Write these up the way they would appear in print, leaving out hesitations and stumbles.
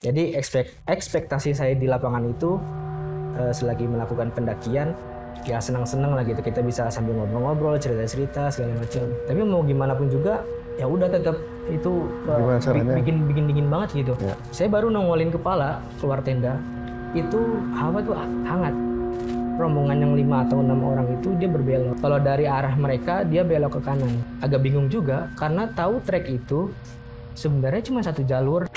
Jadi ekspektasi saya di lapangan itu selagi melakukan pendakian ya senang-senang lah gitu, kita bisa sambil ngobrol-ngobrol, cerita-cerita segala macam. Tapi mau gimana pun juga ya udah tetap itu bikin dingin banget gitu. Ya. Saya baru nongolin kepala keluar tenda, itu hawa tuh hangat. Rombongan yang 5 atau 6 orang itu dia berbelok. Kalau dari arah mereka dia belok ke kanan. Agak bingung juga karena tahu trek itu sebenarnya cuma satu jalur.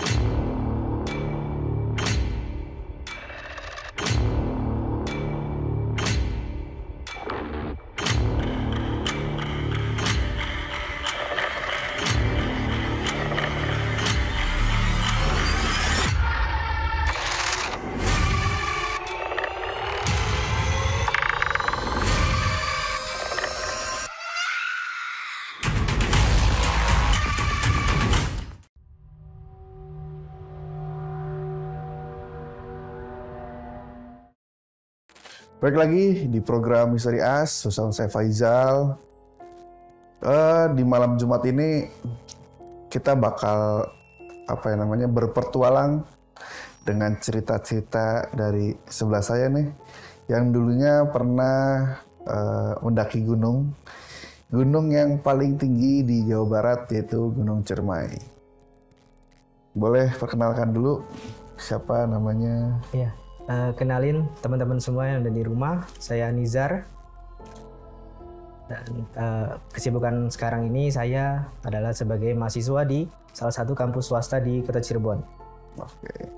Baik lagi di program Misteri As, bersama saya Faizal. Di malam Jumat ini kita bakal berpetualang dengan cerita-cerita dari sebelah saya nih, yang dulunya pernah mendaki gunung yang paling tinggi di Jawa Barat, yaitu Gunung Ciremai. Boleh perkenalkan dulu siapa namanya? Iya. Kenalin teman-teman semua yang ada di rumah, saya Nizar. Dan kesibukan sekarang ini saya adalah sebagai mahasiswa di salah satu kampus swasta di Kota Cirebon. Oke.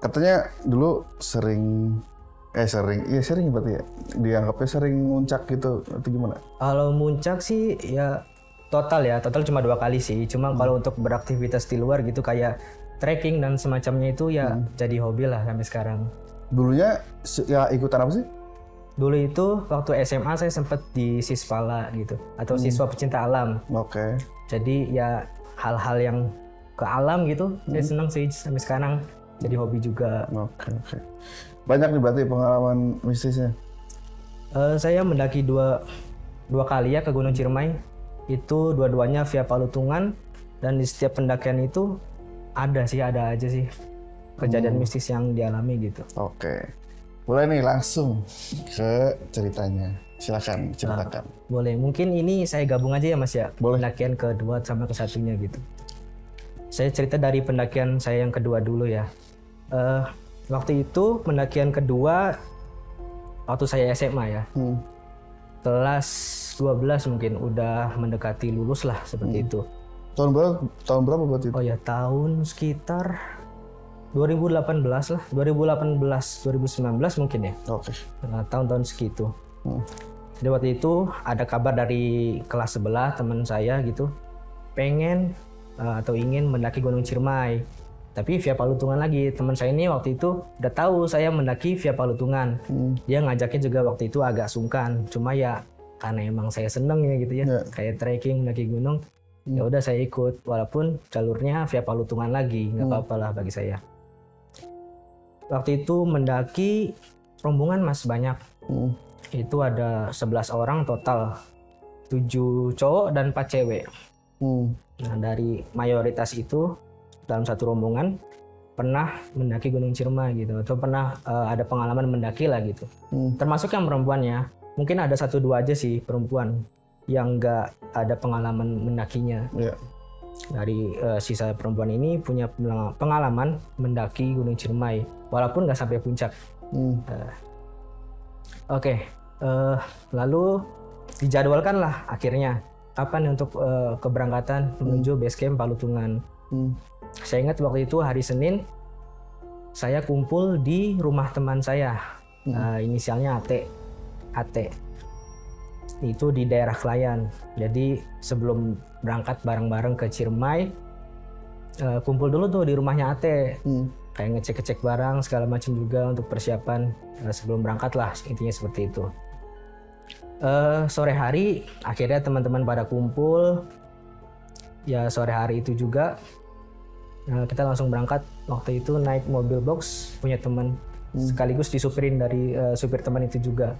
Katanya dulu sering berarti ya? Dianggapnya sering muncak gitu, atau gimana? Kalau muncak sih ya total cuma 2 kali sih. Cuma kalau untuk beraktivitas di luar gitu kayak trekking dan semacamnya itu ya jadi hobi lah sampai sekarang. Dulunya ya ikutan apa sih? Dulu itu waktu SMA saya sempat di Sispala gitu, atau siswa pecinta alam. Oke. Jadi ya hal-hal yang ke alam gitu, saya senang sih sampai sekarang, jadi hobi juga. Oke. Banyak nih berarti pengalaman mistisnya? Saya mendaki dua kali ya ke Gunung Ciremai. Itu dua-duanya via Palutungan, dan di setiap pendakian itu ada aja sih kejadian mistis yang dialami gitu. Oke. Boleh nih langsung ke ceritanya. Silakan ceritakan. Boleh. Mungkin ini saya gabung aja ya Mas ya. Boleh. Pendakian kedua sama kesatunya gitu. Saya cerita dari pendakian saya yang kedua dulu ya. Waktu itu pendakian kedua waktu saya SMA ya. Kelas 12 mungkin, udah mendekati lulus lah seperti itu. Tahun berapa berarti? Oh ya, tahun sekitar 2018 lah, 2019 mungkin ya. Oke. Tahun-tahun segitu. Jadi waktu itu ada kabar dari kelas sebelah teman saya gitu, pengen atau ingin mendaki Gunung Ciremai, tapi via Palutungan lagi. Teman saya ini waktu itu udah tahu saya mendaki via Palutungan. Dia ngajaknya juga waktu itu agak sungkan, cuma ya karena emang saya seneng ya gitu ya, kayak trekking mendaki gunung. Ya udah saya ikut, walaupun jalurnya via Palutungan lagi, nggak apa-apa lah bagi saya. Waktu itu mendaki rombongan Mas banyak. Itu ada 11 orang total, 7 cowok dan 4 cewek. Nah dari mayoritas itu dalam satu rombongan pernah mendaki Gunung Ciremai gitu, atau pernah ada pengalaman mendaki lah gitu. Termasuk yang perempuannya, mungkin ada 1-2 aja sih perempuan yang nggak ada pengalaman mendakinya. Dari sisa perempuan ini punya pengalaman mendaki Gunung Ciremai, walaupun nggak sampai puncak. Lalu dijadwalkan lah akhirnya kapan untuk keberangkatan menuju base camp Palutungan. Saya ingat waktu itu hari Senin, saya kumpul di rumah teman saya, inisialnya AT. Itu di daerah Klayan. Jadi sebelum berangkat bareng-bareng ke Ciremai, kumpul dulu tuh di rumahnya AT. Kayak ngecek-ngecek barang segala macam juga untuk persiapan sebelum berangkat lah, intinya seperti itu. Sore hari akhirnya teman-teman pada kumpul. Ya sore hari itu juga kita langsung berangkat. Waktu itu naik mobil box punya teman, sekaligus disupirin dari supir teman itu juga.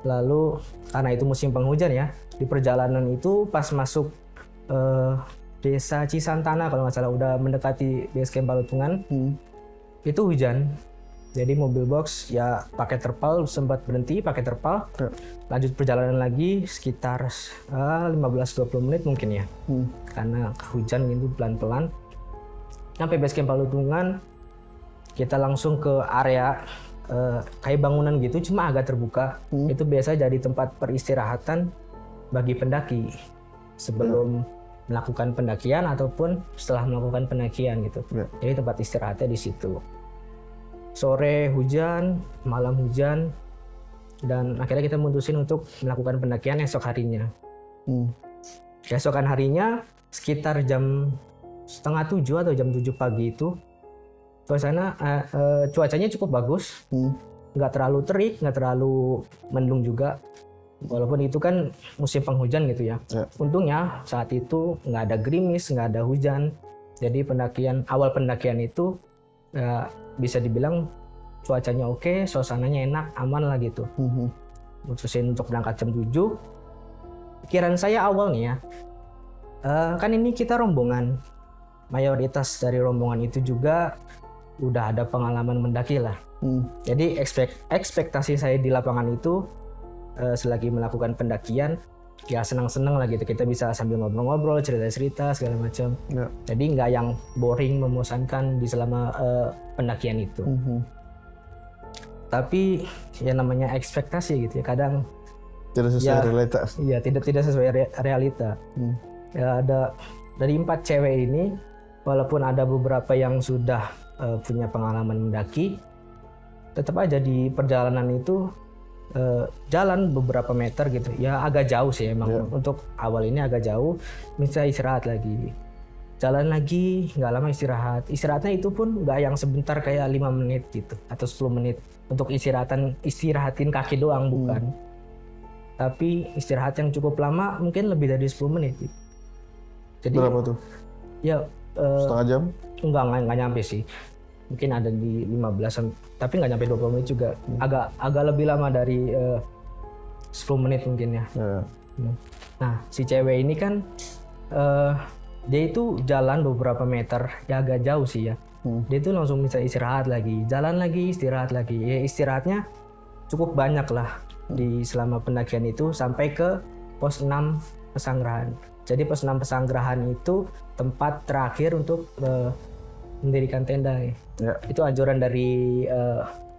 Lalu karena itu musim penghujan ya, di perjalanan itu pas masuk Desa Cisantana kalau nggak salah, udah mendekati base camp Palutungan. Itu hujan. Jadi mobil box ya pakai terpal, sempat berhenti pakai terpal. Lanjut perjalanan lagi sekitar 15-20 menit mungkin ya. Karena hujan gitu pelan-pelan. Sampai base camp Palutungan, kita langsung ke area kayak bangunan gitu, cuma agak terbuka. Itu biasa jadi tempat peristirahatan bagi pendaki sebelum melakukan pendakian ataupun setelah melakukan pendakian gitu. Jadi tempat istirahatnya di situ. Sore hujan, malam hujan, dan akhirnya kita mutusin untuk melakukan pendakian esok harinya. Keesokan harinya sekitar jam 6:30 atau jam 7 pagi itu, suasana cuacanya cukup bagus, nggak terlalu terik, nggak terlalu mendung juga. Walaupun itu kan musim penghujan gitu ya. Untungnya saat itu nggak ada gerimis, nggak ada hujan. Jadi awal pendakian itu ya, bisa dibilang cuacanya oke, suasananya enak, aman lah gitu. Mutusin untuk berangkat jam 7. Pikiran saya awal nih ya, kan ini kita rombongan. Mayoritas dari rombongan itu juga udah ada pengalaman mendaki lah. Jadi ekspektasi saya di lapangan itu selagi melakukan pendakian ya senang-senang lah gitu, kita bisa sambil ngobrol-ngobrol, cerita-cerita segala macam. Jadi nggak yang boring, membosankan di selama pendakian itu. Tapi ya namanya ekspektasi gitu ya, kadang tidak sesuai realita. Iya, tidak sesuai realita. Ya ada dari 4 cewek ini, walaupun ada beberapa yang sudah punya pengalaman mendaki, tetap aja di perjalanan itu jalan beberapa meter gitu ya, agak jauh sih emang. Untuk awal ini agak jauh, bisa istirahat lagi, jalan lagi, nggak lama istirahatnya itu pun nggak yang sebentar kayak 5 menit gitu atau 10 menit untuk istirahatin kaki doang, bukan, tapi istirahat yang cukup lama, mungkin lebih dari 10 menit gitu. Jadi berapa tuh ya setengah jam? Enggak nyampe sih, mungkin ada di 15-an, tapi nggak nyampe 20 menit juga. Agak lebih lama dari 10 menit mungkin ya. Nah, si cewek ini kan dia itu jalan beberapa meter, ya agak jauh sih ya. Dia itu langsung bisa istirahat lagi, jalan lagi, istirahat lagi. Ya istirahatnya cukup banyak lah di selama pendakian itu sampai ke pos 6 Pesanggerahan. Jadi pos 6 Pesanggerahan itu tempat terakhir untuk mendirikan tenda ya. Itu anjuran dari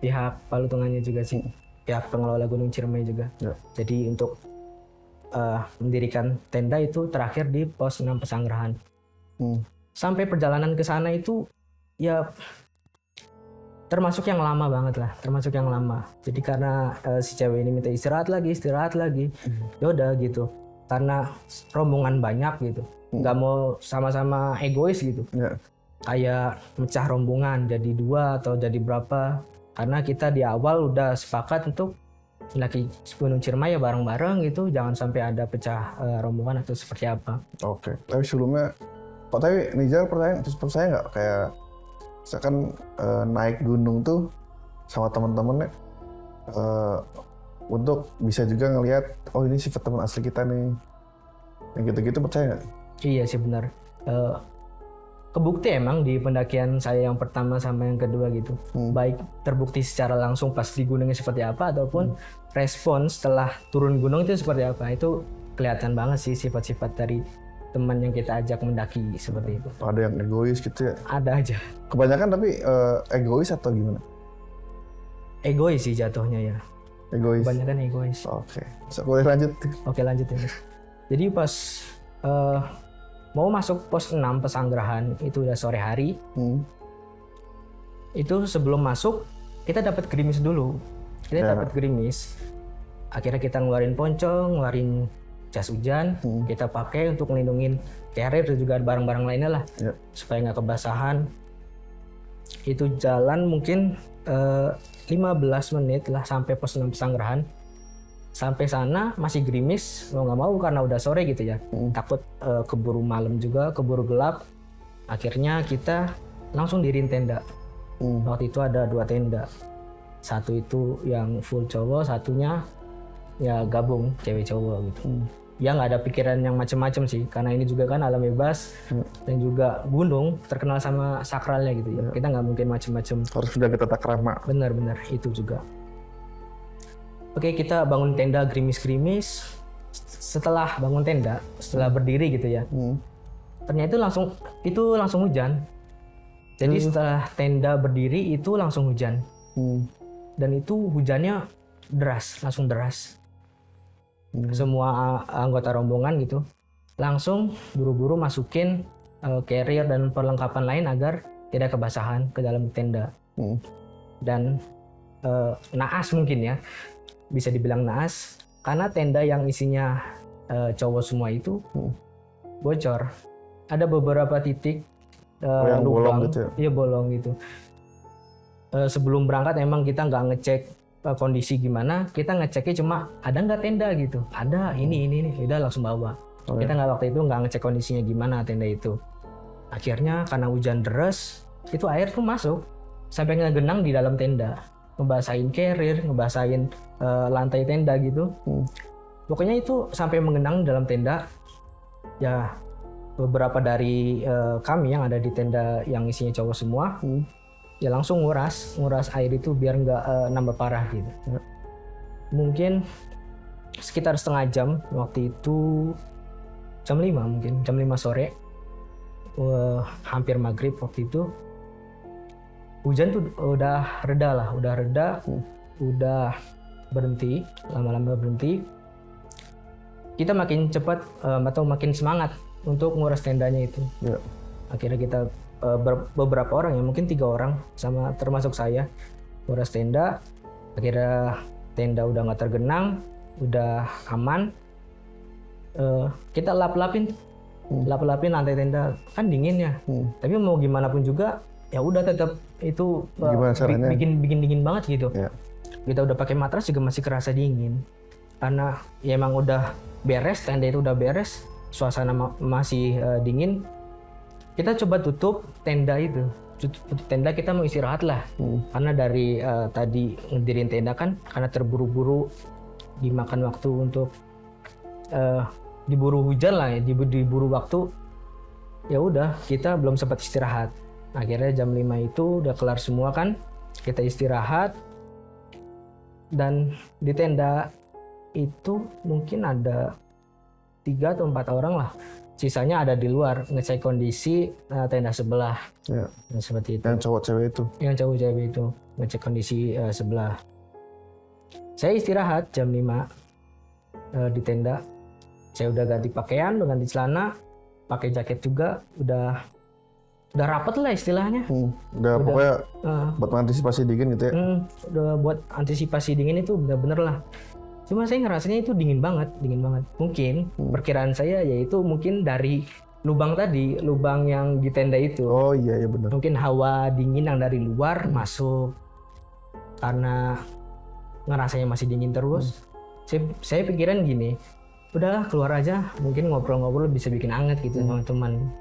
pihak Palutungannya juga sih, pihak pengelola Gunung Ciremai juga. Jadi untuk mendirikan tenda itu terakhir di pos 6 Pesanggerahan. Sampai perjalanan ke sana itu ya termasuk yang lama banget lah, Jadi karena si cewek ini minta istirahat lagi, ya udah gitu. Karena rombongan banyak gitu, nggak mau sama-sama egois gitu. Kayak mecah rombongan jadi 2 atau jadi berapa, karena kita di awal udah sepakat untuk mendaki Gunung Ciremai ya bareng-bareng gitu, jangan sampai ada pecah rombongan atau seperti apa. Oke. Tapi sebelumnya, tapi Nizar percaya nggak kayak misalkan naik gunung tuh sama teman-temannya untuk bisa juga ngelihat, oh ini sifat teman asli kita nih, yang gitu-gitu, percaya nggak? Iya sih benar. Kebukti emang di pendakian saya yang pertama sama yang kedua gitu, baik terbukti secara langsung pas di gunungnya seperti apa ataupun respon setelah turun gunung itu seperti apa, itu kelihatan banget sih sifat-sifat dari teman yang kita ajak mendaki seperti itu. Ada yang egois gitu ya? Ada aja. Kebanyakan tapi egois atau gimana? Egois sih jatuhnya ya. Egois? Kebanyakan egois. Oke. So, boleh lanjut? Oke, lanjut ya. Jadi pas mau masuk pos 6 Pesanggerahan itu udah sore hari. Itu sebelum masuk kita dapat gerimis dulu. Dapat gerimis. Akhirnya kita ngeluarin poncong, ngeluarin jas hujan, kita pakai untuk ngelindungin carrier dan juga barang-barang lainnya lah, supaya nggak kebasahan. Itu jalan mungkin 15 menit lah sampai pos 6 Pesanggerahan. Sampai sana masih gerimis, mau nggak mau karena udah sore gitu ya. Takut keburu malam juga, keburu gelap. Akhirnya kita langsung diriin tenda. Waktu itu ada 2 tenda. Satu itu yang full cowok, satunya ya gabung cewek cowok gitu. ya nggak ada pikiran yang macem-macem sih, karena ini juga kan alam bebas dan juga gunung terkenal sama sakralnya gitu ya. Kita nggak mungkin macem-macem. Harus menjaga tata krama. Benar-benar itu juga. Oke, kita bangun tenda gerimis-gerimis. Setelah bangun tenda, setelah berdiri gitu ya, ternyata itu langsung hujan. Jadi setelah tenda berdiri itu langsung hujan. Dan itu hujannya deras, langsung deras. Semua anggota rombongan gitu langsung buru-buru masukin carrier dan perlengkapan lain agar tidak kebasahan ke dalam tenda. Dan naas mungkin ya, bisa dibilang naas karena tenda yang isinya cowok semua itu bocor. Ada beberapa titik yang lubang, bolong gitu ya? Iya bolong gitu. Sebelum berangkat emang kita nggak ngecek kondisi gimana, kita ngeceknya cuma ada nggak tenda gitu, ada ini, udah langsung bawa. Kita nggak waktu itu nggak ngecek kondisinya gimana tenda itu. Akhirnya karena hujan deras, itu air tuh masuk sampai ngegenang di dalam tenda, ngebasahin carrier, ngebasahin lantai tenda gitu. Pokoknya itu sampai mengenang dalam tenda. Ya beberapa dari kami yang ada di tenda yang isinya cowok semua. Ya langsung nguras air itu biar nggak nambah parah gitu. Mungkin sekitar setengah jam waktu itu, jam 5 mungkin, jam 5 sore, hampir maghrib waktu itu, hujan tuh udah reda, udah berhenti, lama-lama berhenti. Kita makin cepat atau makin semangat untuk nguras tendanya itu. Akhirnya kita beberapa orang ya, mungkin 3 orang sama termasuk saya nguras tenda. Akhirnya tenda udah nggak tergenang, udah aman. Kita lap-lapin lantai tenda, kan dingin ya. Tapi mau gimana pun juga ya udah tetap itu bikin dingin banget gitu. Kita udah pakai matras juga masih kerasa dingin karena ya emang udah beres, tenda itu udah beres, suasana masih dingin. Kita coba tutup tenda itu. Tutup tenda, kita mau istirahat lah. Karena dari tadi ngedirin tenda kan, karena terburu-buru, dimakan waktu untuk diburu hujan lah ya, diburu waktu. Ya udah, kita belum sempat istirahat. Akhirnya jam 5 itu udah kelar semua kan, kita istirahat. Dan di tenda itu mungkin ada 3 atau 4 orang lah. Sisanya ada di luar ngecek kondisi tenda sebelah. Nah, seperti itu. Yang cowok cewek itu. Yang cowok cewek itu ngecek kondisi sebelah. Saya istirahat jam 5 di tenda. Saya udah ganti pakaian, udah ganti celana, pakai jaket juga, udah rapet lah istilahnya. Udah pokoknya buat antisipasi dingin gitu ya. Udah buat antisipasi dingin itu bener-bener lah. Cuma saya ngerasanya itu dingin banget. Mungkin perkiraan saya yaitu mungkin dari lubang yang di tenda itu. Oh iya benar. Mungkin hawa dingin yang dari luar masuk karena ngerasanya masih dingin terus. Saya pikiran gini, udahlah keluar aja, mungkin ngobrol-ngobrol bisa bikin anget gitu sama teman.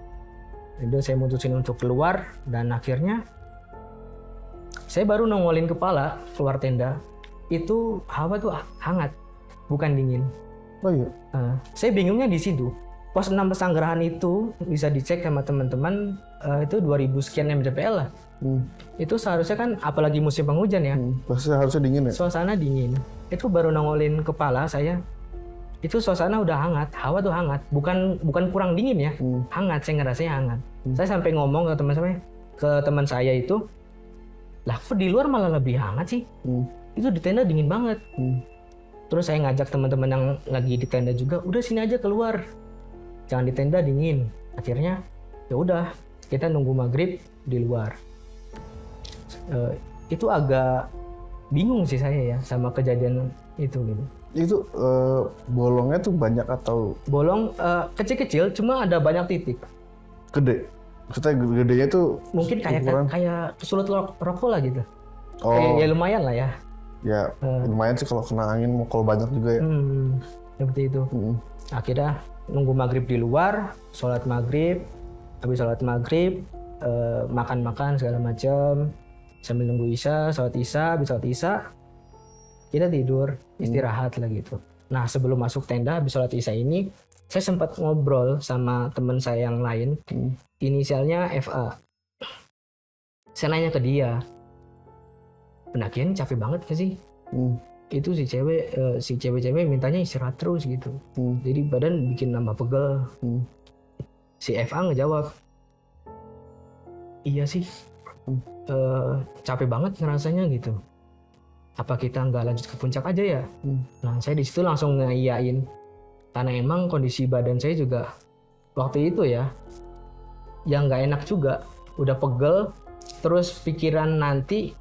Jadi saya mutusin untuk keluar dan akhirnya saya baru nongolin kepala keluar tenda. Itu hawa tuh hangat, bukan dingin. Oh iya. Saya bingungnya di situ. Pos 6 Pesanggerahan itu bisa dicek sama teman-teman, itu 2000 sekian mdpl lah. Itu seharusnya kan, apalagi musim penghujan ya. Pasti harusnya dingin ya. Suasana dingin. Itu baru nongolin kepala saya. Itu suasana udah hangat, hawa tuh hangat, bukan kurang dingin ya, hangat. Saya ngerasanya hangat. Saya sampai ngomong ke teman saya itu, lah kok di luar malah lebih hangat sih? Itu di tenda dingin banget. Terus saya ngajak teman-teman yang lagi di tenda juga, udah sini aja keluar, jangan di tenda dingin. Akhirnya ya udah, kita nunggu maghrib di luar. Itu agak bingung sih saya ya sama kejadian itu gitu. Itu bolongnya tuh banyak atau? Bolong kecil-kecil, cuma ada banyak titik. Gede? Maksudnya gedenya tuh mungkin kayak kesulut rokok lah gitu. Oh. Ya lumayan lah ya. Ya lumayan sih kalau kena angin, kalau banyak juga ya. Seperti itu. Akhirnya nunggu maghrib di luar, sholat maghrib. Habis sholat maghrib, makan-makan segala macam. Sambil nunggu isya, sholat isya, habis sholat isya, kita tidur, istirahat lah gitu. Nah sebelum masuk tenda habis sholat isya ini, saya sempat ngobrol sama teman saya yang lain, inisialnya FA. Saya nanya ke dia, pendakian capek banget gak sih? Itu si cewek-cewek mintanya istirahat terus gitu. Jadi badan bikin nambah pegel. Si FA ngejawab, iya sih, capek banget ngerasanya gitu. Apa kita nggak lanjut ke puncak aja ya? Nah saya di situ langsung ngeiyain, karena emang kondisi badan saya juga waktu itu ya, yang nggak enak juga, udah pegel, terus pikiran nanti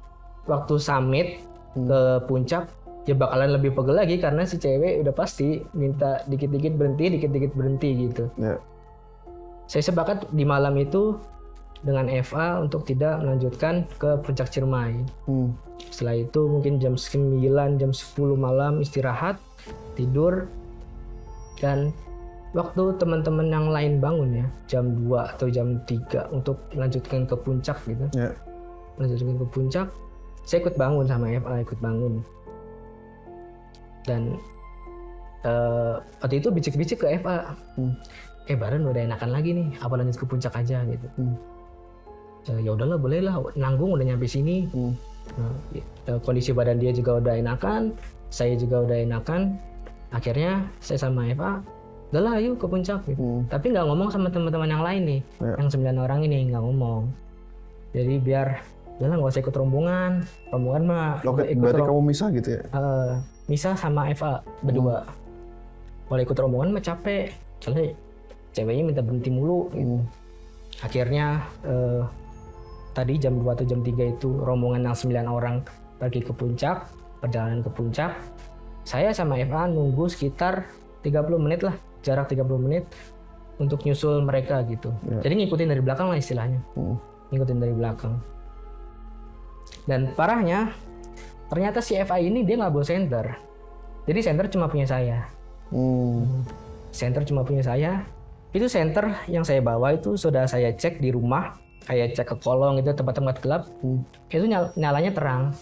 waktu summit ke puncak ya bakalan lebih pegel lagi karena si cewek udah pasti minta dikit-dikit berhenti gitu. Saya sepakat di malam itu dengan FA untuk tidak melanjutkan ke puncak Ciremai. Setelah itu mungkin jam 9, jam 10 malam istirahat, tidur, dan waktu teman-teman yang lain bangun ya jam 2 atau jam 3 untuk melanjutkan ke puncak gitu. Melanjutkan ke puncak, saya ikut bangun sama FA, ikut bangun. Dan waktu itu bicik-bicik ke FA, badan udah enakan lagi nih, apa lanjut ke puncak aja gitu. Ya udahlah, boleh lah, nanggung udah nyampe sini. Kondisi badan dia juga udah enakan, saya juga udah enakan. Akhirnya saya sama FA, udahlah ayo ke puncak gitu. Tapi nggak ngomong sama teman-teman yang lain nih, yang 9 orang ini nggak ngomong. Jadi biar udahlah nggak usah ikut rombongan mah. Berarti kamu misah gitu ya? Misah sama FA berdua. Kalau ikut rombongan mah capek, soalnya ceweknya minta berhenti mulu gitu. Akhirnya tadi jam 2 atau jam 3 itu rombongan yang 9 orang pergi ke puncak, perjalanan ke puncak. Saya sama FA nunggu sekitar 30 menit lah, jarak 30 menit untuk nyusul mereka gitu. Jadi ngikutin dari belakang lah istilahnya. Ngikutin dari belakang. Dan parahnya, ternyata si FA ini dia nggak bawa senter. Jadi senter cuma punya saya. Senter cuma punya saya. Itu senter yang saya bawa itu sudah saya cek di rumah, kayak cek ke kolong itu tempat-tempat gelap. Itu nyalanya terang.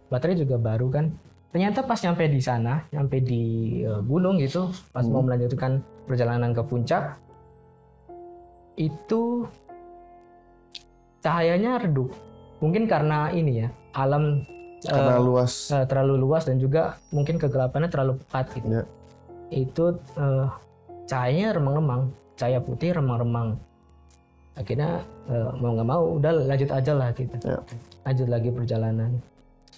Baterai juga baru kan. Ternyata pas nyampe di sana, nyampe di gunung gitu, pas mau melanjutkan perjalanan ke puncak, itu cahayanya redup. Mungkin karena ini ya, alam terlalu luas dan juga mungkin kegelapannya terlalu pekat gitu. Itu cahayanya remang-remang, cahaya putih remang-remang. Akhirnya mau nggak mau udah lanjut aja lah gitu. Lanjut lagi perjalanan.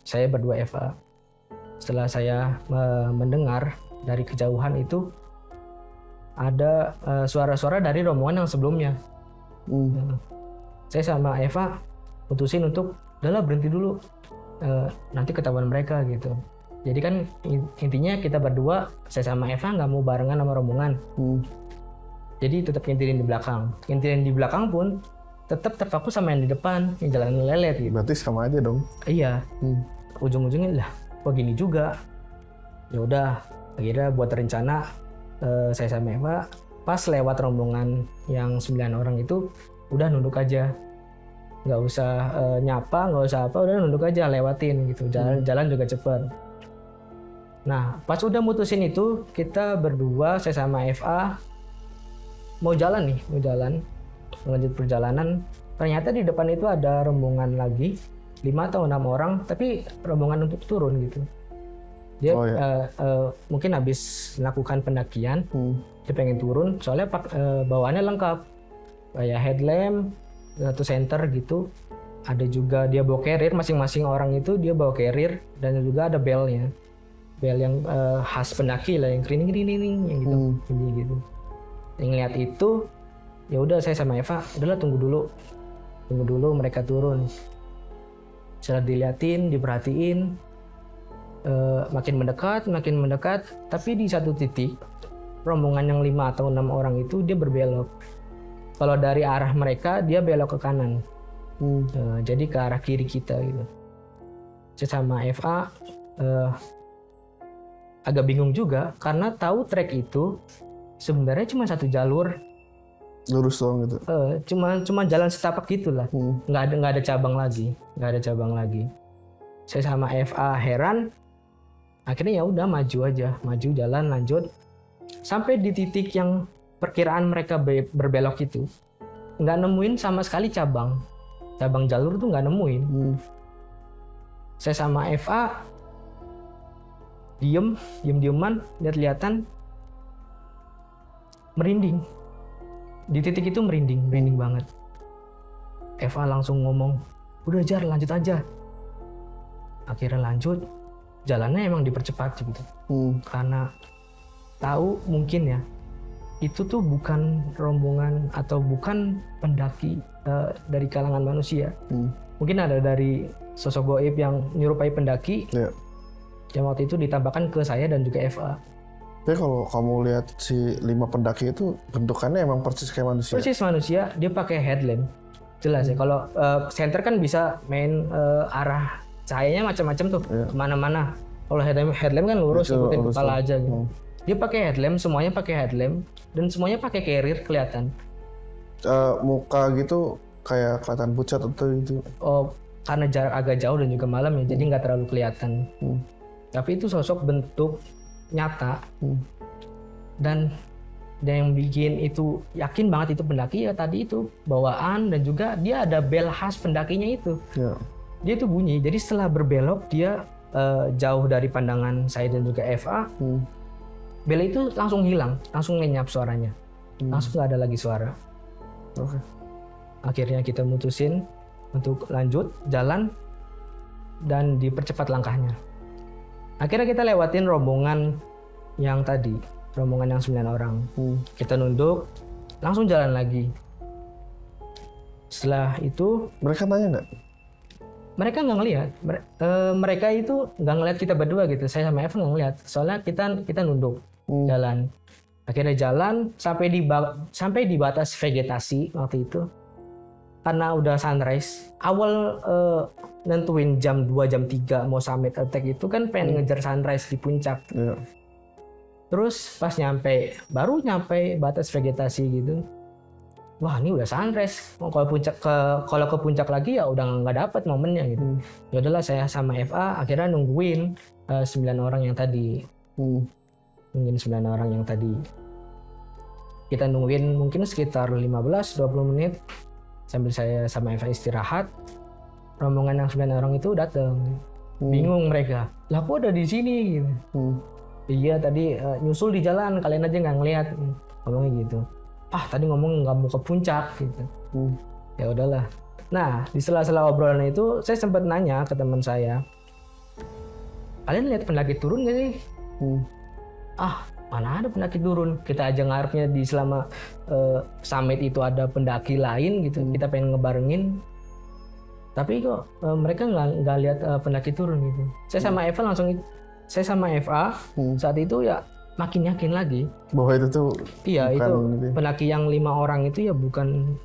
Saya berdua FA. Setelah saya mendengar dari kejauhan itu ada suara-suara dari rombongan yang sebelumnya. Saya sama Eva putusin untuk udahlah berhenti dulu, nanti ketahuan mereka gitu. Jadi kan intinya kita berdua, saya sama Eva nggak mau barengan sama rombongan. Jadi tetap ngintilin di belakang. Ngintilin di belakang pun tetap terfokus sama yang di depan, yang jalan lelet gitu. Berarti sama aja dong. Iya. Ujung-ujungnya lah, kok gini juga. Ya udah, akhirnya buat rencana saya sama Eva pas lewat rombongan yang 9 orang itu udah nunduk aja. Nggak usah nyapa, nggak usah apa, udah nunduk aja, lewatin gitu. Jalan juga cepet. Nah, pas udah mutusin itu, kita berdua, saya sama FA, mau jalan, lanjut perjalanan. Ternyata di depan itu ada rombongan lagi, 5 atau 6 orang, tapi rombongan untuk turun gitu. Dia mungkin habis melakukan pendakian, dia pengen turun, soalnya bawaannya lengkap. Kayak headlamp, satu senter gitu. Ada juga dia bawa carrier, masing-masing orang itu dia bawa carrier, dan juga ada belnya. Bel yang khas pendaki lah, yang kerining yang gitu, gitu. Yang lihat itu, ya udah saya sama Eva, udahlah tunggu dulu mereka turun. Setelah diliatin, diperhatiin, makin mendekat, tapi di satu titik rombongan yang 5 atau 6 orang itu dia berbelok. Kalau dari arah mereka dia belok ke kanan, jadi ke arah kiri kita gitu. Saya sama Eva agak bingung juga karena tahu trek itu sebenarnya cuma satu jalur lurus doang gitu. Cuma jalan setapak gitulah, nggak ada cabang lagi. Saya sama FA heran, Akhirnya ya udah maju aja, maju jalan lanjut sampai di titik yang perkiraan mereka berbelok itu, nggak nemuin sama sekali cabang jalur tuh nggak nemuin. Saya sama FA dieman, lihat-lihatan, merinding. Di titik itu merinding banget. FA langsung ngomong, udah Jar, lanjut aja. Akhirnya lanjut, jalannya emang dipercepat gitu. Karena tahu mungkin ya, itu tuh bukan rombongan atau bukan pendaki dari kalangan manusia. Mungkin ada dari sosok goib yang menyerupai pendaki. Yang waktu itu ditambahkan ke saya dan juga FA. Tapi kalau kamu lihat si 5 pendaki itu bentukannya emang persis kayak manusia. Persis manusia, dia pakai headlamp. Jelas ya, kalau center kan bisa main arah cahayanya macam-macam tuh, kemana-mana. Kalau headlamp kan lurus, ikutin kepala aja gitu. Dia pakai headlamp, semuanya pakai headlamp, dan semuanya pakai carrier kelihatan. Muka gitu kayak kelihatan pucat atau itu? Oh, karena jarak agak jauh dan juga malam ya, jadi nggak terlalu kelihatan. Tapi itu sosok bentuk nyata. Dan yang bikin itu yakin banget itu pendaki ya tadi itu bawaan, dan juga dia ada bel khas pendakinya itu. Dia itu bunyi. Jadi setelah berbelok dia jauh dari pandangan saya dan juga FA. Bel itu langsung hilang, langsung lenyap suaranya, langsung nggak ada lagi suara. Akhirnya kita mutusin untuk lanjut jalan dan dipercepat langkahnya. Akhirnya kita lewatin rombongan yang tadi, rombongan yang 9 orang. Kita nunduk, langsung jalan lagi. Setelah itu mereka nanya nggak? Mereka nggak ngelihat. Mereka itu nggak ngelihat kita berdua gitu. Saya sama Evan nggak ngelihat. Soalnya kita nunduk jalan. Akhirnya jalan sampai di batas vegetasi waktu itu. Karena udah sunrise. Awal nentuin jam 2 jam 3 mau summit attack itu kan pengen ngejar sunrise di puncak. Terus pas baru nyampe batas vegetasi gitu. Wah, ini udah sunrise. Kalau ke puncak lagi ya udah nggak dapet momennya gitu. Ya udahlah, saya sama FA akhirnya nungguin 9 orang yang tadi. Nungguin 9 orang yang tadi. Kita nungguin mungkin sekitar 15-20 menit sambil saya sama FA istirahat. Rombongan yang 9 orang itu datang. Bingung mereka. Lah kok ada di sini gitu. Iya tadi nyusul di jalan, kalian aja nggak ngelihat. Ngomongnya gitu. Tadi ngomong nggak mau ke puncak gitu. Ya udahlah. Nah, di sela-sela obrolan itu saya sempat nanya ke teman saya, kalian lihat pendaki turun nggak sih? Mana ada pendaki turun? Kita aja ngarepnya di selama summit itu ada pendaki lain gitu. Kita pengen ngebarengin, tapi kok mereka nggak lihat pendaki turun gitu. Saya sama FA saat itu ya makin yakin lagi bahwa itu tuh itu pendaki yang 5 orang itu ya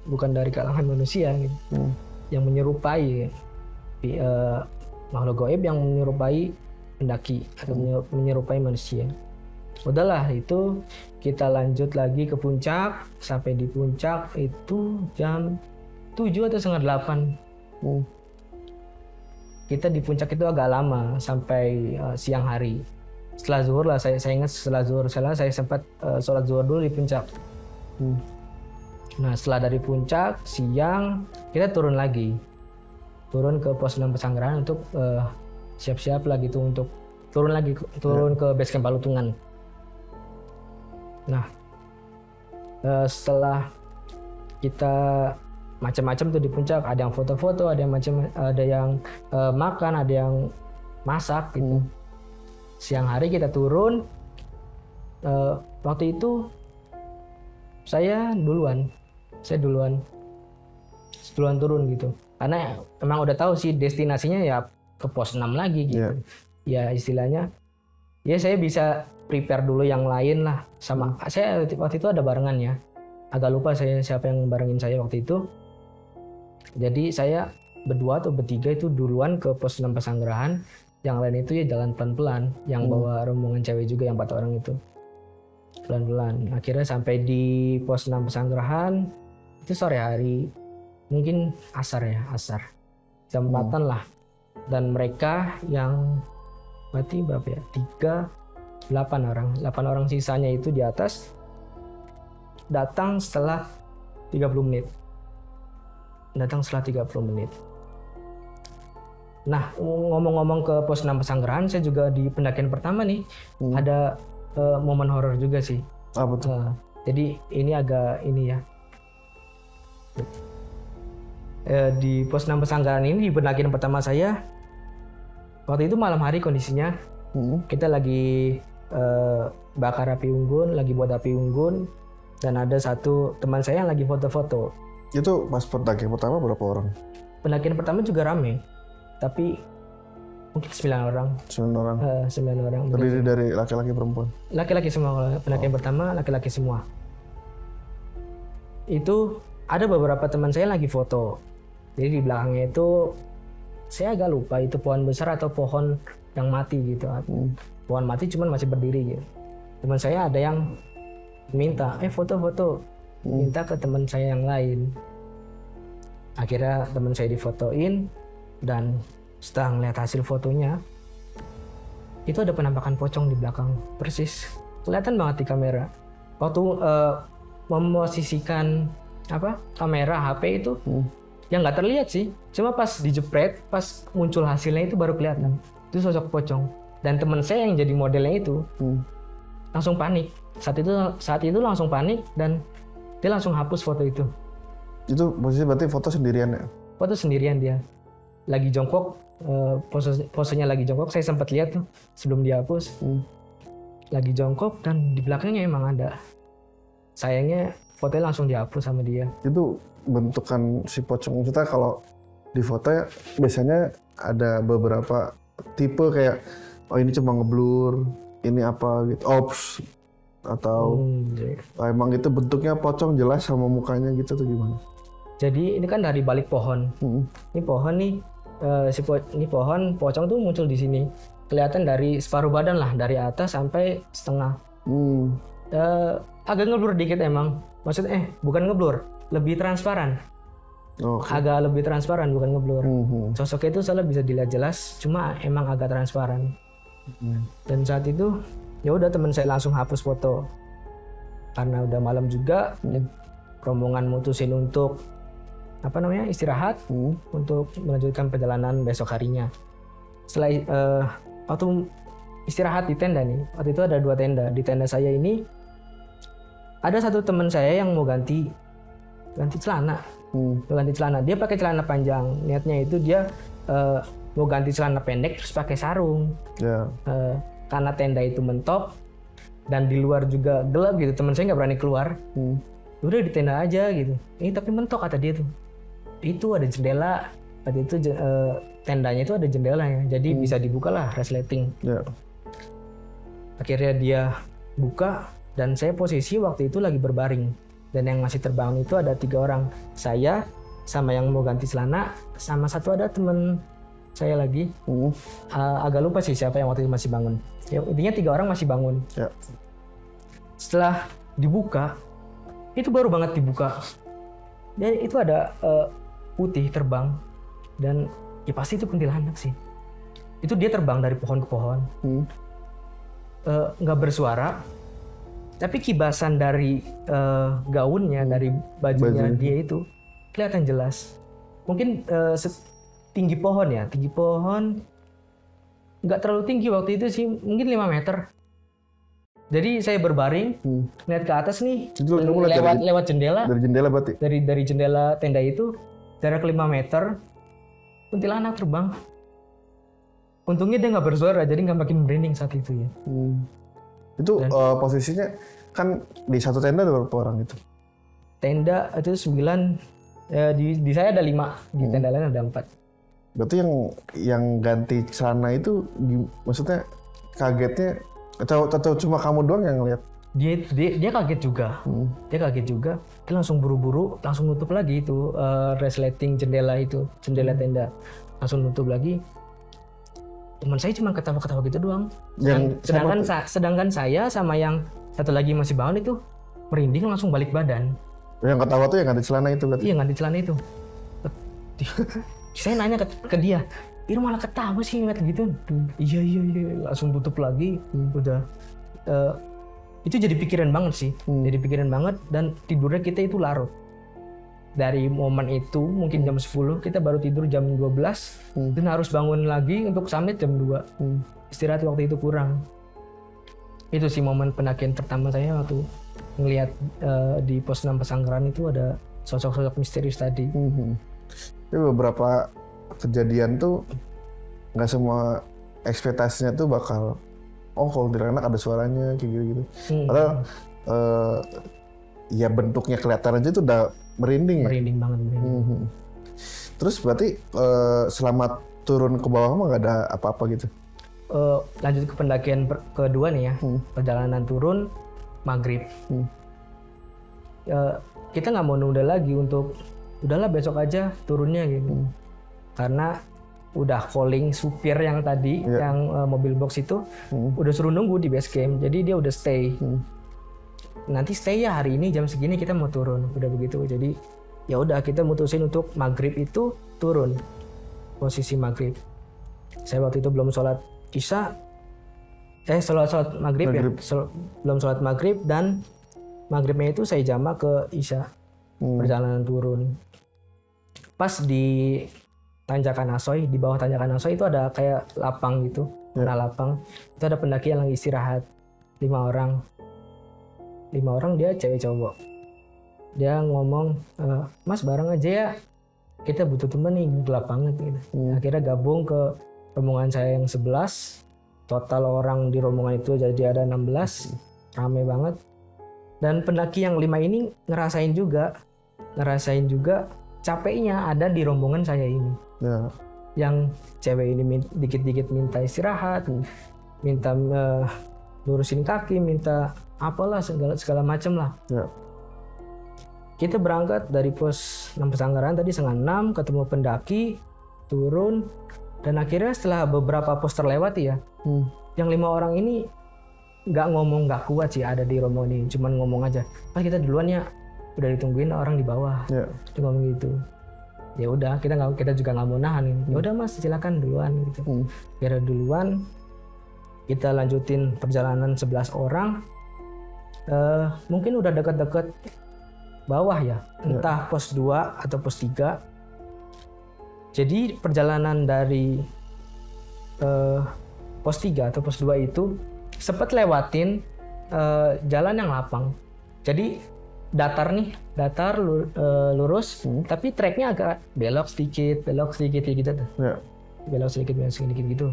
bukan dari kalangan manusia gitu. Yang menyerupai makhluk gaib yang menyerupai pendaki atau menyerupai manusia. Udahlah, itu kita lanjut lagi ke puncak. Sampai di puncak itu jam 7 atau setengah 8. Kita di puncak itu agak lama sampai siang hari. Setelah zuhur lah, saya ingat setelah zuhur saya sempat sholat zuhur dulu di puncak. Nah, setelah dari puncak siang kita turun ke pos 6 Pesanggerahan untuk siap-siap lah gitu untuk turun ke base camp Palutungan. Nah, setelah kita macam-macam tuh di puncak, ada yang foto-foto, ada yang makan, ada yang masak gitu. Siang hari kita turun. Waktu itu saya duluan turun gitu. Karena emang udah tahu sih destinasinya ya ke pos 6 lagi gitu. Ya istilahnya ya saya bisa prepare dulu yang lain lah. Sama saya waktu itu ada barengan ya. Agak lupa saya siapa yang barengin saya waktu itu. Jadi saya berdua atau bertiga itu duluan ke pos 6 Pesanggerahan. Yang lain itu ya jalan pelan-pelan. Yang bawa rombongan cewek juga yang 4 orang itu. Pelan-pelan. Akhirnya sampai di pos 6 Pesanggerahan. Itu sore hari. Mungkin asar. Jam 4-an lah. Dan mereka yang berarti berapa ya? 8 orang. 8 orang sisanya itu di atas datang setelah 30 menit. Nah, ngomong-ngomong ke pos 6 Pesanggerahan, saya juga di pendakian pertama nih ada momen horor juga sih. Apa tuh? Jadi ini agak ini ya. Di pos 6 Pesanggerahan ini di pendakian pertama saya, waktu itu malam hari kondisinya kita lagi bakar api unggun, lagi buat api unggun, dan ada satu teman saya yang lagi foto-foto. Itu pas pendakian pertama berapa orang? Pendakian pertama juga rame, tapi mungkin 9 orang. 9 orang. 9 orang. Terdiri dari laki-laki perempuan? Laki-laki semua. Pendakian pertama laki-laki semua. Itu ada beberapa teman saya lagi foto. Jadi di belakangnya itu saya agak lupa itu pohon besar atau pohon yang mati gitu. Pohon mati cuman masih berdiri gitu. Teman saya ada yang minta, foto-foto. Minta ke teman saya yang lain. Akhirnya teman saya difotoin, dan setelah ngeliat hasil fotonya, itu ada penampakan pocong di belakang, persis kelihatan banget di kamera. Waktu memposisikan kamera HP itu, yang nggak terlihat sih, cuma pas dijepret, pas muncul hasilnya itu baru kelihatan. Itu sosok pocong. Dan teman saya yang jadi modelnya itu langsung panik. Saat itu langsung panik, dan dia langsung hapus foto itu. Itu posisi berarti foto sendirian ya? Foto sendirian dia. Lagi jongkok, posenya lagi jongkok. Saya sempat lihat tuh sebelum dihapus. Lagi jongkok dan di belakangnya emang ada. Sayangnya fotonya langsung dihapus sama dia. Itu bentukan si pocong. Kita kalau di foto ya, biasanya ada beberapa tipe kayak, oh ini cuma ngeblur, ini apa gitu, ops. Atau emang itu bentuknya pocong jelas sama mukanya gitu tuh gimana? Jadi ini kan dari balik pohon. Ini pohon nih, ini pohon pocong tuh muncul di sini. Kelihatan dari separuh badan lah, dari atas sampai setengah. Agak ngeblur dikit emang. Maksudnya bukan ngeblur, lebih transparan. Agak lebih transparan, bukan ngeblur. Sosoknya itu soalnya bisa dilihat jelas, cuma emang agak transparan. Dan saat itu ya udah teman saya langsung hapus foto karena udah malam juga. Rombongan mutusin untuk istirahat untuk melanjutkan perjalanan besok harinya. Setelah waktu istirahat di tenda nih, waktu itu ada 2 tenda. Di tenda saya ini ada satu teman saya yang mau ganti celana. Ganti celana, dia pakai celana panjang. Niatnya itu dia mau ganti celana pendek terus pakai sarung. Karena tenda itu mentok dan di luar juga gelap gitu, teman saya nggak berani keluar. Udah di tenda aja gitu. Ini tapi mentok kata dia tuh. Itu ada jendela. Waktu itu tendanya itu ada jendela ya, jadi bisa dibuka lah, resleting. Akhirnya dia buka dan saya posisi waktu itu lagi berbaring. Dan yang masih terbangun itu ada 3 orang. Saya sama yang mau ganti celana, sama satu ada temen saya lagi. Agak lupa sih siapa yang waktu itu masih bangun. Ya, intinya 3 orang masih bangun. Setelah dibuka, itu baru banget dibuka. Dan itu ada putih terbang. Dan ya pasti itu kuntilanak sih. Itu dia terbang dari pohon ke pohon. Nggak bersuara. Tapi kibasan dari gaunnya, dari bajunya dia itu kelihatan jelas. Mungkin tinggi pohon ya, tinggi pohon nggak terlalu tinggi waktu itu sih, mungkin 5 meter. Jadi saya berbaring, lihat ke atas nih, lewat jendela. Dari jendela berarti? Dari jendela tenda itu, jarak 5 meter, kuntilanak terbang. Untungnya dia nggak bersuara, jadi nggak makin merinding saat itu ya. Itu posisinya kan di satu tenda ada berapa orang itu? Tenda itu 9, di saya ada 5, di tenda lain ada 4. Berarti yang ganti celana itu maksudnya kagetnya atau cuma kamu doang yang lihat? Dia kaget juga. Dia kaget juga. Dia langsung buru-buru langsung nutup lagi itu resleting jendela itu, jendela tenda. Langsung nutup lagi. Teman saya cuma ketawa-ketawa gitu doang. Sedangkan saya sama yang satu lagi masih bangun itu merinding langsung balik badan. Yang ketawa tuh yang ganti celana itu berarti? Iya, ganti celana itu. Saya nanya ke dia, ini malah ketawa sih ingat gitu. Iya langsung tutup lagi. Udah itu jadi pikiran banget sih. Jadi pikiran banget, dan tidurnya kita itu larut. Dari momen itu mungkin jam 10 kita baru tidur jam 12 dan harus bangun lagi untuk summit jam 2. Istirahat waktu itu kurang. Itu sih momen pendakian pertama saya waktu ngelihat di pos 6 Pesanggeran itu ada sosok-sosok misterius tadi. Tapi beberapa kejadian tuh nggak semua ekspektasinya tuh bakal kalau di anak ada suaranya kayak gitu. Padahal ya bentuknya kelihatan aja tuh udah merinding ya. Merinding banget. Terus berarti selama turun ke bawah mah nggak ada apa-apa gitu? Lanjut ke pendakian kedua nih ya. Perjalanan turun maghrib. Kita nggak mau nunda lagi untuk udahlah besok aja turunnya gitu. Karena udah calling supir yang tadi, yang mobil box itu, udah suruh nunggu di base camp. Jadi dia udah stay. Nanti stay ya hari ini jam segini kita mau turun. Udah begitu. Jadi ya udah kita mutusin untuk maghrib itu turun. Posisi maghrib. Saya waktu itu belum sholat isya. Sholat maghrib ya. Belum sholat maghrib, dan maghribnya itu saya jamak ke isya. Perjalanan turun. Pas di Tanjakan Asoy, di bawah Tanjakan Asoy itu ada kayak lapang gitu. Nah lapang itu ada pendaki yang lagi istirahat, 5 orang. 5 orang dia cewek cowok. Dia ngomong, Mas bareng aja ya, kita butuh temen nih, gelap banget gitu. Akhirnya gabung ke rombongan saya yang 11. Total orang di rombongan itu jadi ada 16. Rame banget. Dan pendaki yang 5 ini ngerasain juga capeknya ada di rombongan saya ini. Yang cewek ini dikit-dikit minta istirahat, minta lurusin kaki, minta apalah segala macam lah. Kita berangkat dari pos 6 Pesanggeran tadi 5:30, ketemu pendaki, turun, dan akhirnya setelah beberapa pos terlewati ya, yang 5 orang ini nggak ngomong, nggak kuat sih ada di rombongan ini, cuman ngomong aja, Mas kita duluan ya, udah ditungguin orang di bawah. Dia ngomong gitu. Ya udah, kita juga nggak mau nahan. Ya udah Mas, silakan duluan gitu. Kira duluan, kita lanjutin perjalanan 11 orang. Mungkin udah deket-deket bawah ya, entah pos 2 atau pos 3. Jadi perjalanan dari pos 3 atau pos 2 itu sempat lewatin jalan yang lapang. Jadi datar lurus, tapi treknya agak belok sedikit gitu. Belok sedikit gitu.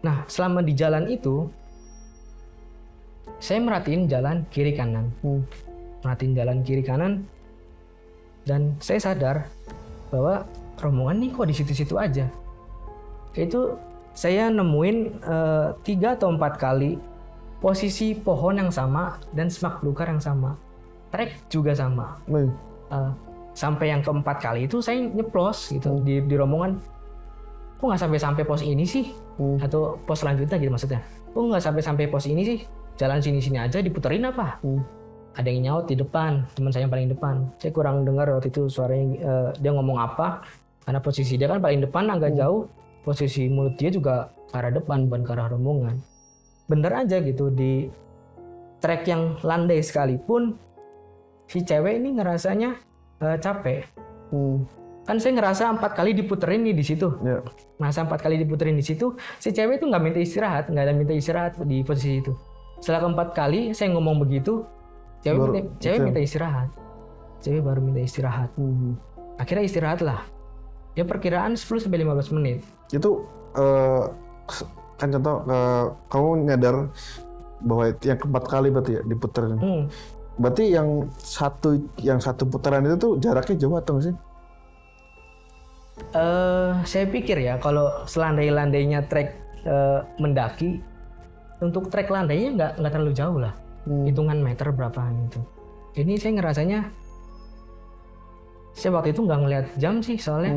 Nah, selama di jalan itu saya merhatiin jalan kiri kanan. Dan saya sadar bahwa rombongan nih kok di situ-situ aja. Itu saya nemuin 3 atau 4 kali posisi pohon yang sama dan semak belukar yang sama. Trek juga sama. Sampai yang keempat kali itu saya nyeplos gitu di rombongan. Kok nggak sampai pos ini sih? Atau pos selanjutnya gitu maksudnya. Kok nggak sampai pos ini sih? Jalan sini apa? Diputerin apa? Ada yang nyaut di depan, teman saya yang paling depan. Saya kurang dengar waktu itu suaranya dia ngomong apa. Karena posisi dia kan paling depan agak jauh. Posisi mulut dia juga ke arah depan, bukan ke arah rombongan. Bener aja gitu, di trek yang landai sekalipun si cewek ini ngerasanya capek. Kan saya ngerasa 4 kali diputerin nih di situ. Ngerasa 4 kali diputerin di situ, si cewek itu nggak ada minta istirahat di posisi itu. Setelah keempat kali saya ngomong begitu, cewek minta istirahat. Cewek baru minta istirahat. Akhirnya istirahat lah. Ya perkiraan 10-15 menit. Itu kan contoh kamu nyadar bahwa yang keempat kali berarti ya diputerin. Berarti yang satu putaran itu tuh jaraknya jauh atau nggak sih? Saya pikir ya kalau selandai-landainya trek mendaki, untuk trek landainya nggak terlalu jauh lah. Hitungan meter berapaan itu. Ini saya ngerasanya, saya waktu itu nggak ngeliat jam sih soalnya.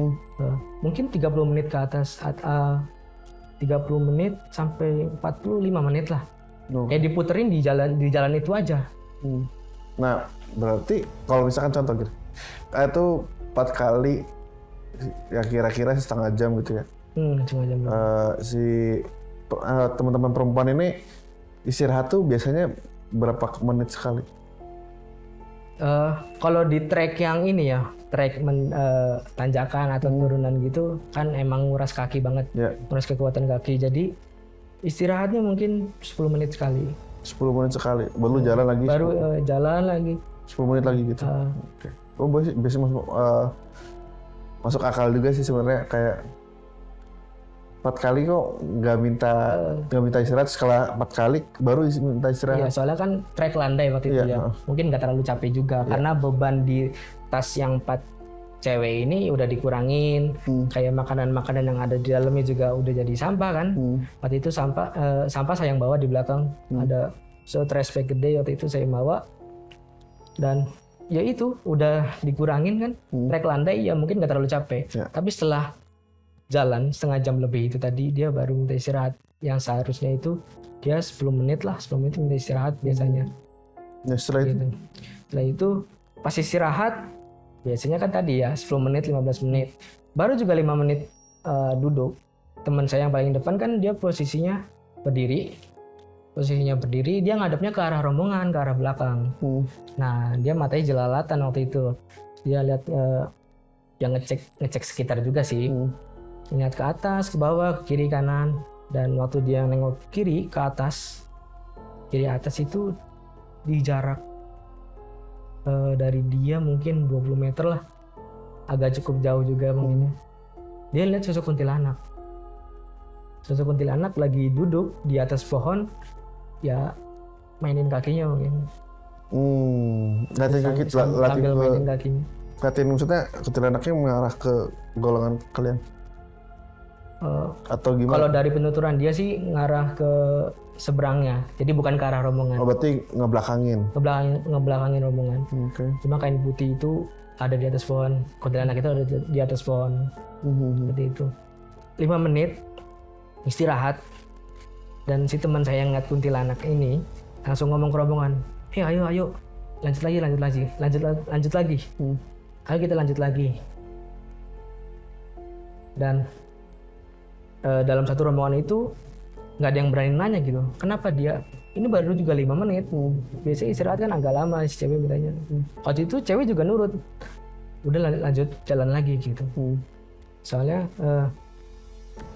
Mungkin 30 menit ke atas, 30 menit sampai 45 menit lah. Kayak diputerin di jalan itu aja. Nah, berarti kalau misalkan contoh gitu, itu 4 kali ya kira-kira setengah jam gitu ya. Setengah jam. Si teman-teman perempuan ini istirahat tuh biasanya berapa menit sekali? Kalau di trek yang ini ya, trek tanjakan atau turunan gitu kan emang nguras kaki banget, nguras kekuatan kaki. Jadi istirahatnya mungkin 10 menit sekali. 10 menit sekali, baru jalan lagi? Baru jalan lagi. 10 menit lagi gitu? Oke. Oh biasanya masuk akal juga sih sebenarnya, kayak 4 kali kok nggak minta istirahat, setelah 4 kali baru minta istirahat. Iya, soalnya kan trek landai waktu itu ya. Mungkin nggak terlalu capek juga karena beban di tas yang 4 cewek ini udah dikurangin. Kayak makanan-makanan yang ada di dalamnya juga udah jadi sampah kan. Waktu itu sampah saya yang bawa di belakang. Ada trash bag gede waktu itu saya bawa. Dan ya itu udah dikurangin kan. Trek landai ya mungkin nggak terlalu capek. Tapi setelah jalan setengah jam lebih itu tadi dia baru minta istirahat, yang seharusnya itu dia 10 menit minta istirahat biasanya. Setelah gitu. Setelah itu pas istirahat biasanya kan tadi ya 10 menit 15 menit baru juga 5 menit duduk. Teman saya yang paling depan kan dia posisinya berdiri, dia ngadepnya ke arah rombongan, ke arah belakang. Nah dia matanya jelalatan waktu itu, dia lihat yang ngecek sekitar juga sih. Lihat ke atas, ke bawah, ke kiri, kanan. Dan waktu dia nengok kiri atas itu di jarak dari dia mungkin 20 meter lah. Agak cukup jauh juga mungkin. Dia lihat sosok kuntilanak. Sosok kuntilanak lagi duduk di atas pohon, ya mainin kakinya mungkin. Sambil mainin kakinya. Latihan maksudnya kuntilanaknya mengarah ke golongan kalian? Atau gimana? Kalau dari penuturan dia sih ngarah ke seberangnya, jadi bukan ke arah rombongan. Oh berarti ngebelakangin rombongan. Cuma kain putih itu ada di atas pohon, kuntilanak itu ada di atas pohon. Seperti itu. 5 menit istirahat, dan si teman saya yang ngeliat kuntilanak ini langsung ngomong ke rombongan, ayo lanjut lagi. Ayo kita lanjut lagi. Dan dalam satu rombongan itu nggak ada yang berani nanya gitu, kenapa dia ini baru juga 5 menit. Biasanya istirahat kan agak lama si cewek bertanya. Waktu itu cewek juga nurut, udah lanjut jalan lagi gitu. Soalnya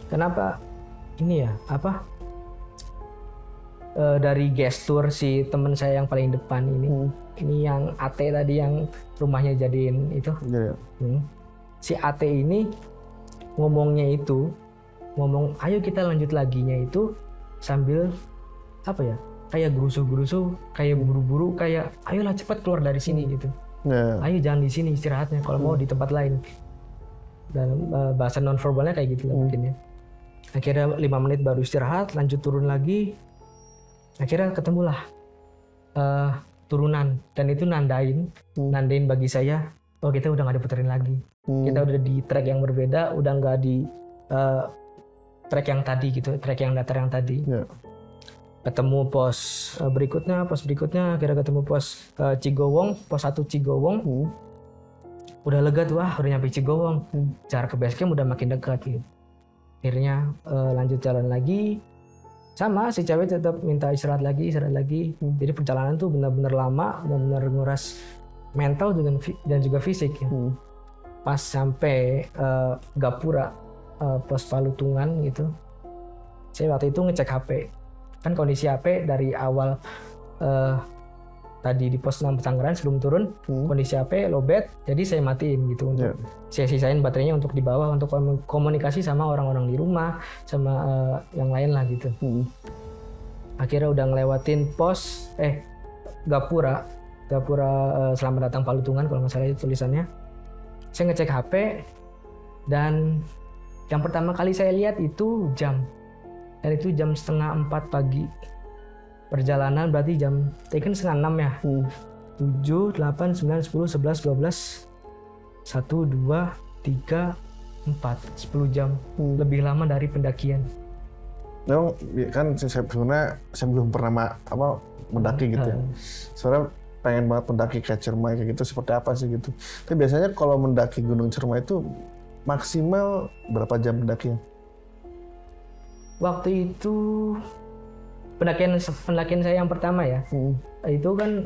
kenapa ini ya dari gestur si teman saya yang paling depan ini yang AT tadi yang rumahnya jadiin itu. Si AT ini ngomong ayo kita lanjut laginya itu sambil kayak gerusu-gerusu, kayak buru-buru, kayak ayolah cepat keluar dari sini gitu. Ayo jangan di sini istirahatnya, kalau mau di tempat lain. Dan bahasa nonverbalnya kayak gitu lah mungkin ya. Akhirnya 5 menit baru istirahat, lanjut turun lagi. Akhirnya ketemulah turunan, dan itu nandain bagi saya, oh kita udah nggak diputerin lagi. Kita udah di trek yang berbeda, udah nggak di trek yang tadi gitu, trek yang datar yang tadi. Ketemu pos berikutnya, akhirnya ketemu pos Cigowong, pos 1 Cigowong. Udah lega tuh, udah nyampe Cigowong. Jarak ke base camp udah makin dekat gitu. Akhirnya lanjut jalan lagi. Sama, si cewek tetap minta istirahat lagi. Jadi perjalanan tuh benar-benar lama, benar-benar nguras mental dan juga fisik ya. Pas sampai Gapura, pos Palutungan gitu, saya waktu itu ngecek HP. Kan kondisi HP dari awal tadi di pos 6 Pesanggeran sebelum turun, kondisi HP lowbat, jadi saya matiin gitu untuk saya sisain baterainya untuk di bawah untuk komunikasi sama orang-orang di rumah, sama yang lain lah gitu. Akhirnya udah ngelewatin pos Gapura selamat datang Palutungan kalau nggak salah itu tulisannya. Saya ngecek HP dan yang pertama kali saya lihat itu jam, dan itu jam 3:30 pagi. Perjalanan berarti jam, tadi kan 5:30 ya. 7, 8, 9, 10, 11, 12, 1, 2, 3, 4, 10 jam. Lebih lama dari pendakian. Memang kan saya belum pernah mendaki gitu ya. Soalnya pengen banget mendaki kayak Ciremai kayak gitu, seperti apa sih gitu. Tapi biasanya kalau mendaki Gunung Ciremai itu maksimal berapa jam pendakian? waktu itu pendakian saya yang pertama ya. Itu kan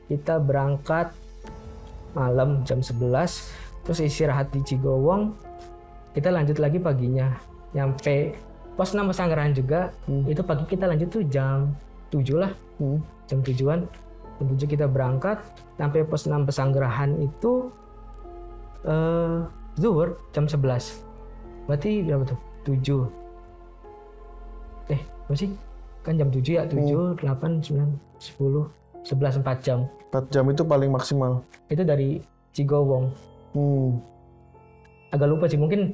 kita berangkat malam jam 11, terus istirahat di Cigowong. Kita lanjut lagi paginya, nyampe pos 6 Pesanggerahan juga. Itu pagi kita lanjut tuh jam 7 lah, jam 7-an. Jam 7 kita berangkat, sampai pos 6 Pesanggerahan itu zuhur jam 11. Berarti berapa tuh? 7. Apa sih? Kan jam 7 ya, 7, 8, 9, 10, 11, 4 jam. 4 jam itu paling maksimal? Itu dari Cigowong. Agak lupa sih, mungkin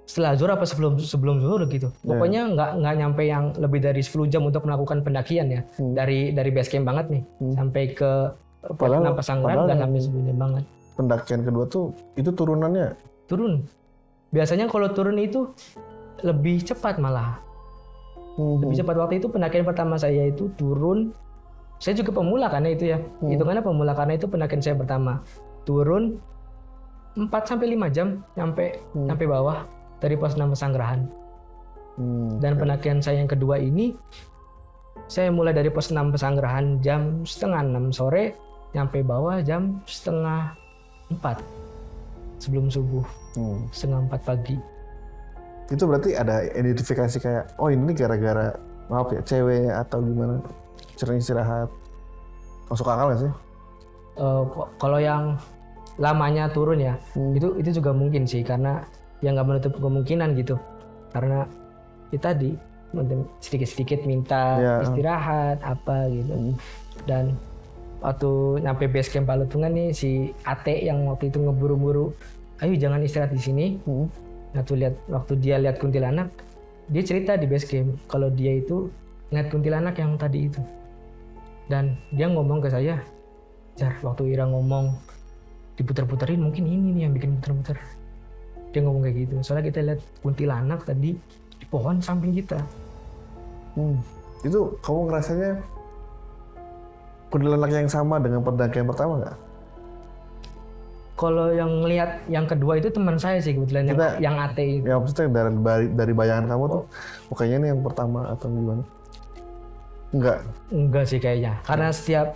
setelah zuhur apa sebelum zuhur gitu. Pokoknya nggak nyampe yang lebih dari 10 jam untuk melakukan pendakian ya. Dari base camp banget nih, sampai ke Pesanggerahan nggak sampai 10 jam banget. Pendakian kedua tuh, itu turunannya? Turun. Biasanya kalau turun itu lebih cepat malah. Lebih cepat. Waktu itu pendakian pertama saya itu turun. Saya juga pemula karena itu ya. Hitungannya pemula karena itu pendakian saya pertama. Turun 4-5 jam sampai bawah dari pos 6 Pesanggerahan. Dan pendakian saya yang kedua ini, saya mulai dari pos 6 Pesanggerahan jam 5:30 sore, nyampe bawah jam 3:30 sebelum subuh, 3:30 pagi. Itu berarti ada identifikasi kayak, oh ini gara-gara maaf ya cewek atau gimana, sering istirahat, masuk akal nggak sih? Kalau yang lamanya turun ya, itu juga mungkin sih, karena ya nggak menutup kemungkinan gitu, karena kita sedikit-sedikit minta istirahat apa gitu. Dan waktu nyampe base camp Palutungan nih, si Ate yang waktu itu ngeburu-buru, ayo jangan istirahat di sini. Waktu dia lihat kuntilanak, dia cerita di base camp kalau dia itu ngeliat kuntilanak yang tadi itu. Dan dia ngomong ke saya, Jar, waktu Ira ngomong diputer-puterin, mungkin ini nih yang bikin puter-puter. Dia ngomong kayak gitu, soalnya kita lihat kuntilanak tadi di pohon samping kita. Itu kamu ngerasanya kuntilanak yang sama dengan pendakian pertama nggak? Kalau yang ngelihat yang kedua itu teman saya sih kebetulan, yang AT itu. Ya maksudnya dari bayangan kamu tuh, kayaknya ini yang pertama atau gimana? Enggak sih kayaknya, karena setiap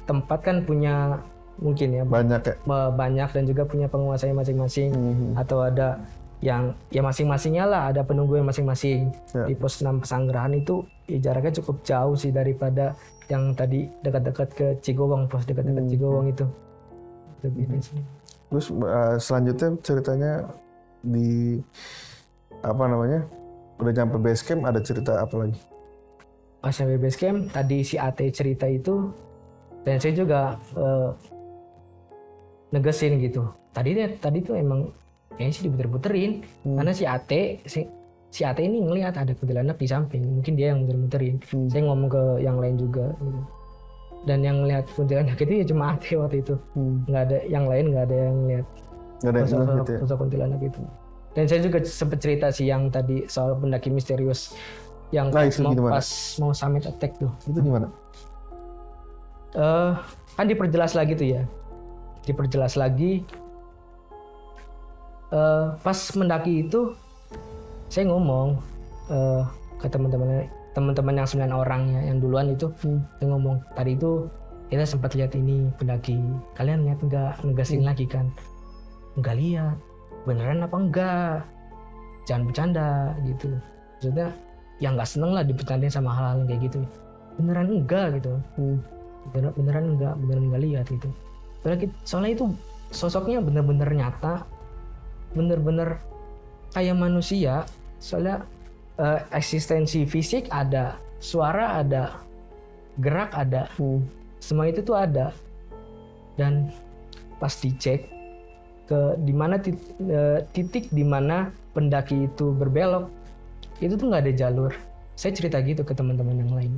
tempat kan punya mungkin ya banyak dan juga punya penguasanya masing-masing, atau ada yang ya masing-masingnya lah, ada penunggu yang masing-masing. Di pos 6 Pesanggerahan itu jaraknya cukup jauh sih daripada yang tadi dekat-dekat ke Cigowong, pos dekat-dekat Cigowong itu. Terus selanjutnya ceritanya di udah nyampe base camp, ada cerita apa lagi? Pas sampai base camp tadi si AT cerita itu, dan saya juga negesin gitu. Tadi tuh emang kayaknya sih diputer-puterin, karena si AT ini ngelihat ada kuntilanak di samping, mungkin dia yang muter-muterin. Saya ngomong ke yang lain juga gitu. Dan yang lihat kuntilanak itu ya cuma AT waktu itu, nggak ada yang lain, nggak ada yang lihat sosok kuntilanak itu. Dan saya juga sempat cerita sih yang tadi soal pendaki misterius yang pas mau summit attack tuh. Itu gimana? Kan diperjelas lagi tuh ya, pas mendaki itu saya ngomong ke teman-teman yang 9 orang ya, yang duluan itu, saya ngomong, tadi itu kita sempat lihat ini pendaki, kalian lihat nggak? Negasin lagi kan, nggak lihat, beneran apa enggak, jangan bercanda gitu. Maksudnya yang nggak seneng lah dibercandain sama hal-hal kayak gitu, beneran enggak gitu. Beneran enggak lihat gitu. Soalnya itu sosoknya bener-bener nyata, bener-bener kayak manusia. Soalnya eksistensi fisik ada, suara ada, gerak ada, semua itu tuh ada. Dan pas dicek ke titik di mana pendaki itu berbelok, itu tuh nggak ada jalur. Saya cerita gitu ke teman-teman yang lain.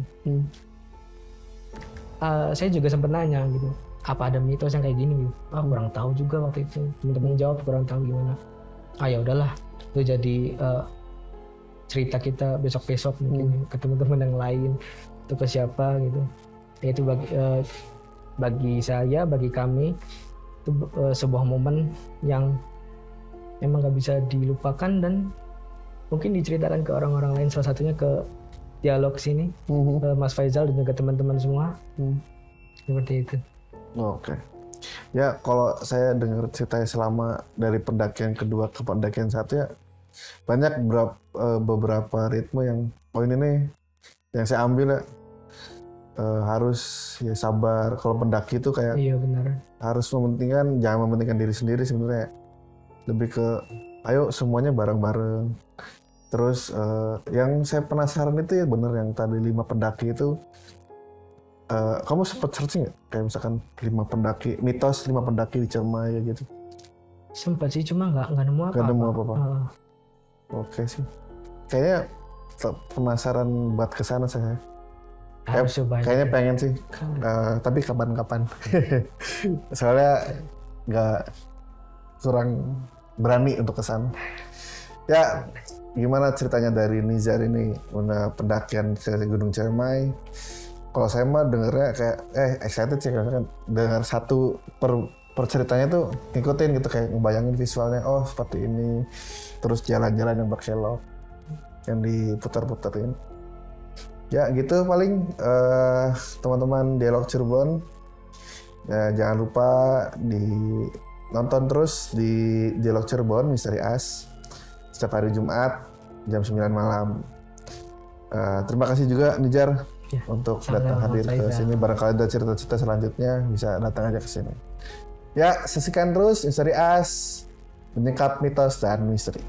Saya juga sempat nanya gitu, apa ada mitos yang kayak gini gitu? Kurang tahu juga waktu itu. Teman-teman jawab kurang tahu gimana. Ya udahlah, itu jadi cerita kita besok-besok mungkin ke teman-teman yang lain, atau ke siapa gitu. Itu bagi saya, bagi kami itu sebuah momen yang memang nggak bisa dilupakan, dan mungkin diceritakan ke orang-orang lain, salah satunya ke dialog sini, ke Mas Faizal dan juga teman-teman semua. Seperti itu. Oke. Ya kalau saya dengar ceritanya selama dari pendakian kedua ke pendakian satu ya banyak beberapa ritme yang ini nih yang saya ambil ya, harus ya sabar. Kalau pendaki itu kayak Iya benar. harus jangan mementingkan diri sendiri sebenarnya, lebih ke ayo semuanya bareng-bareng. Terus yang saya penasaran itu ya bener yang tadi 5 pendaki itu, kamu sempat searching nggak kayak misalkan 5 pendaki di Ciremai gitu? Sempat sih, cuma nggak nemu apa-apa. Nggak nemu apa-apa. Oke sih, kayaknya penasaran buat kesana saya. Harus coba. Kayaknya pengen sih, tapi kapan-kapan. Soalnya nggak kurang berani untuk kesana. Ya, gimana ceritanya dari Nizar ini pendakian ke Gunung Ciremai? Kalau saya mah dengernya kayak excited sih kan dengar satu per ceritanya tuh ngikutin gitu, kayak ngebayangin visualnya, oh seperti ini, terus jalan-jalan yang berkelok yang diputar-putarin. Ya gitu paling teman-teman Dialog Cirebon, ya, jangan lupa nonton terus di Dialog Cirebon Misteri As setiap hari Jumat jam 9 malam. Terima kasih juga Nijar untuk datang hadir ke sini. Barangkali ada cerita-cerita selanjutnya bisa datang aja ke sini. Ya, saksikan terus Misteri As, menyingkap mitos dan misteri.